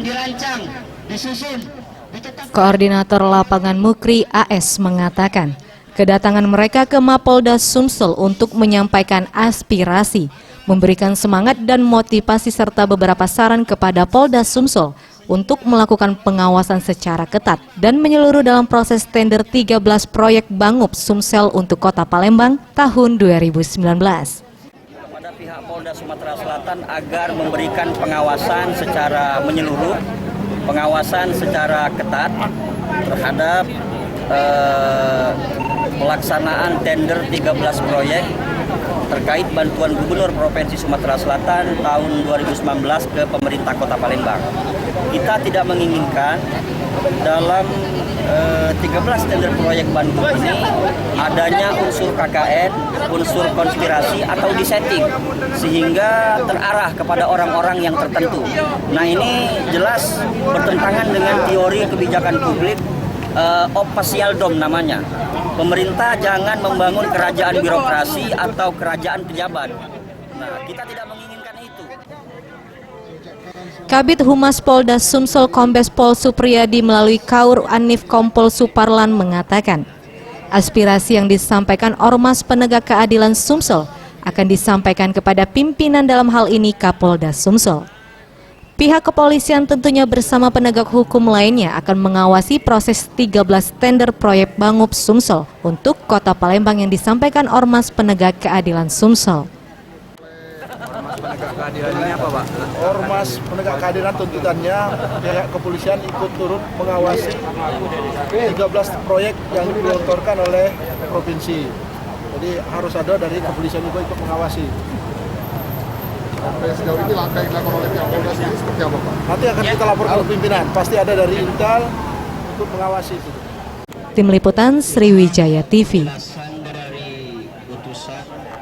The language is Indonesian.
dirancang, disusun, ditetapkan. Koordinator Lapangan Mukri AS mengatakan, kedatangan mereka ke Mapolda Sumsel untuk menyampaikan aspirasi, memberikan semangat dan motivasi serta beberapa saran kepada Polda Sumsel untuk melakukan pengawasan secara ketat dan menyeluruh dalam proses tender 13 proyek Bangup Sumsel untuk Kota Palembang tahun 2019. Kepada pihak Polda Sumatera Selatan agar memberikan pengawasan secara menyeluruh, pengawasan secara ketat terhadap pelaksanaan tender 13 proyek terkait bantuan Gubernur Provinsi Sumatera Selatan tahun 2019 ke pemerintah Kota Palembang. Kita tidak menginginkan dalam 13 tender proyek Bangup ini adanya unsur KKN, unsur konspirasi atau disetting sehingga terarah kepada orang-orang yang tertentu. Nah, ini jelas bertentangan dengan teori kebijakan publik Opasialdom namanya. Pemerintah jangan membangun kerajaan birokrasi atau kerajaan pejabat. Nah, kita tidak menginginkan itu. Kabid Humas Polda Sumsel Kombes Pol Supriyadi melalui Kaur Anif Kompol Suparlan mengatakan, aspirasi yang disampaikan Ormas Penegak Keadilan Sumsel akan disampaikan kepada pimpinan dalam hal ini Kapolda Sumsel. Pihak kepolisian tentunya bersama penegak hukum lainnya akan mengawasi proses 13 tender proyek Bangup Sumsel untuk Kota Palembang yang disampaikan Ormas Penegak Keadilan Sumsel. Ormas Penegak Keadilan ini apa, Pak? Ormas Penegak Keadilan tuntutannya pihak kepolisian ikut turut mengawasi 13 proyek yang digelontorkan oleh provinsi. Jadi harus ada dari kepolisian juga ikut mengawasi. Sampai sejauh ini langkah yang dilakukan oleh pihak Polda sendiri seperti apa, Pak? Nanti akan kita laporkan ke pimpinan. Pasti ada dari Intel ikut mengawasi. Tim Liputan Sriwijaya TV.